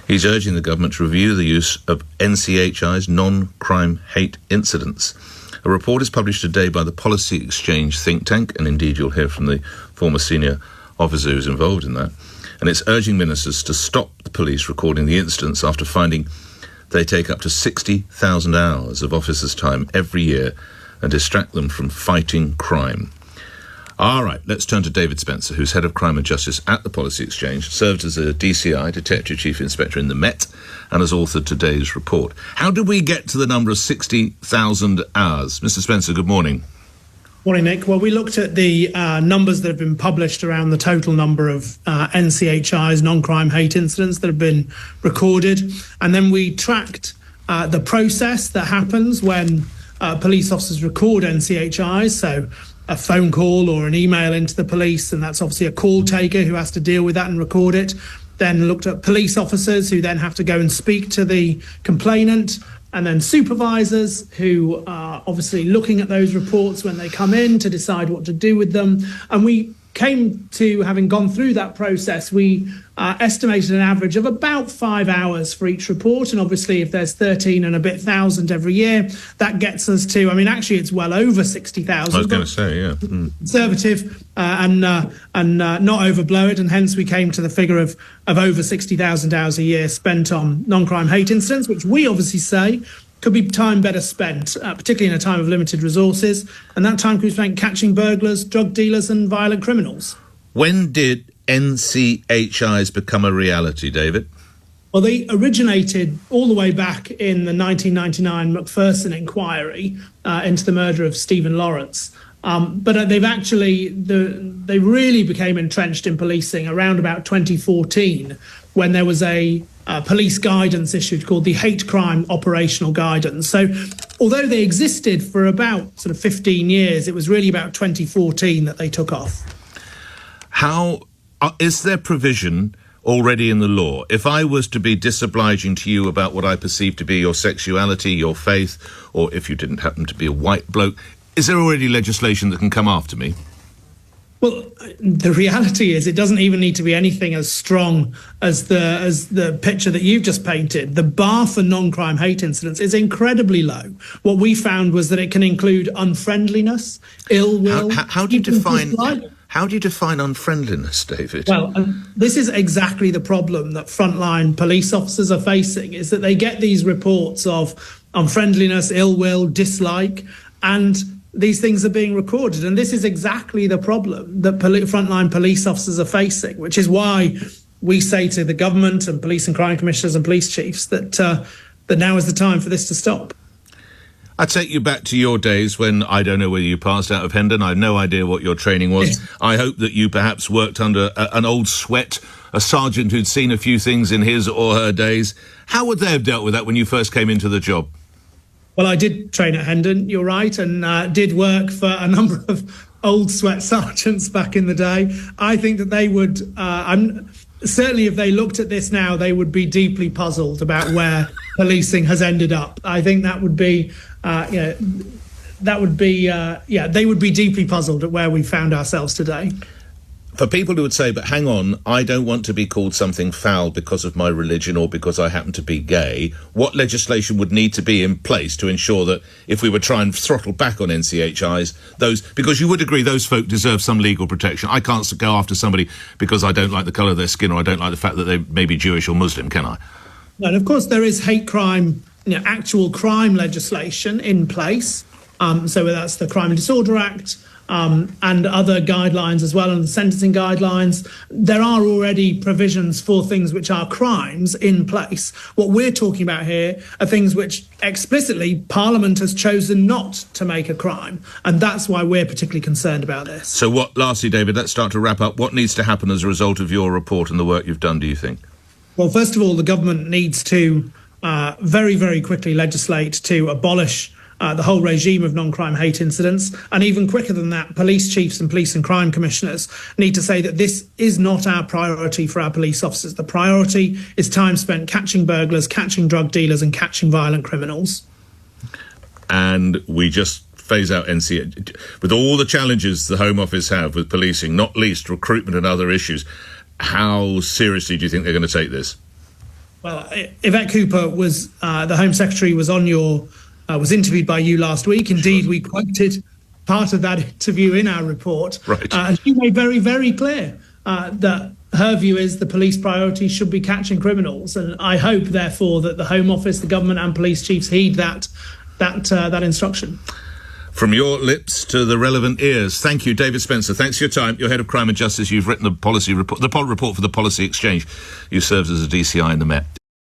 He's urging the government to review the use of NCHI's non-crime hate incidents. A report is published today by the Policy Exchange think tank, and indeed you'll hear from the former senior officer who's involved in that. And it's urging ministers to stop the police recording the incidents after finding they take up to 60,000 hours of officers' time every year and distract them from fighting crime. All right, let's turn to David Spencer, who's Head of Crime and Justice at the Policy Exchange, served as a DCI, Detective Chief Inspector in the Met, and has authored today's report. How did we get to the number of 60,000 hours? Mr. Spencer, good morning. Morning, Nick. Well, we looked at the numbers that have been published around the total number of NCHI's non-crime hate incidents that have been recorded, and then we tracked the process that happens when police officers record NCHIs, so a phone call or an email into the police, and that's obviously a call taker who has to deal with that and record it. Then looked at police officers who then have to go and speak to the complainant, and then supervisors who are obviously looking at those reports when they come in to decide what to do with them. And we came to, having gone through that process, we estimated an average of about 5 hours for each report. And obviously, if there's 13 and a bit thousand every year, that gets us to, I mean, actually, it's well over 60,000. I was going to say, yeah. Conservative and not overblow it. And hence, we came to the figure of over 60,000 hours a year spent on non-crime hate incidents, which we obviously say could be time better spent, particularly in a time of limited resources. And that time could be spent catching burglars, drug dealers and violent criminals. When did NCHIs become a reality, David? Well, they originated all the way back in the 1999 Macpherson inquiry into the murder of Stephen Lawrence. But they really became entrenched in policing around about 2014, when there was a police guidance issued called the Hate Crime Operational Guidance. So although they existed for about sort of 15 years, it was really about 2014 that they took off. How is there provision already in the law? If I was to be disobliging to you about what I perceive to be your sexuality, your faith, or if you didn't happen to be a white bloke, is there already legislation that can come after me? Well, the reality is it doesn't even need to be anything as strong as the picture that you've just painted. The bar for non-crime hate incidents is incredibly low. What we found was that it can include unfriendliness, ill will. How do you define unfriendliness, David? Well, this is exactly the problem that frontline police officers are facing, is that they get these reports of unfriendliness, ill will, dislike, and these things are being recorded. And this is exactly the problem that frontline police officers are facing, which is why we say to the government and police and crime commissioners and police chiefs that now is the time for this to stop. I take you back to your days when, I don't know whether you passed out of Hendon, I have no idea what your training was. Yeah. I hope that you perhaps worked under an old sweat, a sergeant who'd seen a few things in his or her days. How would they have dealt with that when you first came into the job? Well, I did train at Hendon, you're right, and did work for a number of old sweat sergeants back in the day. I think that they would, certainly if they looked at this now, they would be deeply puzzled about where policing has ended up. I think that would be, they would be deeply puzzled at where we found ourselves today. For people who would say, but hang on, I don't want to be called something foul because of my religion or because I happen to be gay, what legislation would need to be in place to ensure that if we were trying to throttle back on NCHIs, because you would agree those folk deserve some legal protection. I can't go after somebody because I don't like the colour of their skin or I don't like the fact that they may be Jewish or Muslim, can I? No, and of course there is hate crime, actual crime legislation in place. So that's the Crime and Disorder Act, and other guidelines as well, and the sentencing guidelines. There are already provisions for things which are crimes in place. What we're talking about here are things which explicitly Parliament has chosen not to make a crime, and that's why we're particularly concerned about this. So lastly, David, let's start to wrap up. What needs to happen as a result of your report and the work you've done, do you think? Well, first of all, the government needs to very, very quickly legislate to abolish the whole regime of non-crime hate incidents, and even quicker than that, police chiefs and police and crime commissioners need to say that this is not our priority for our police officers. The priority is time spent catching burglars, catching drug dealers and catching violent criminals. And we just phase out NCH. With all the challenges the Home Office have with policing, not least recruitment and other issues, how seriously do you think they're going to take this? Well, Yvette Cooper was the Home Secretary was on your was interviewed by you last week. Indeed, we quoted part of that interview in our report. Right. And she made very, very clear that her view is the police priority should be catching criminals. And I hope, therefore, that the Home Office, the government and police chiefs heed that instruction. From your lips to the relevant ears. Thank you, David Spencer. Thanks for your time. You're Head of Crime and Justice. You've written the policy report, the report for the Policy Exchange. You served as a DCI in the Met.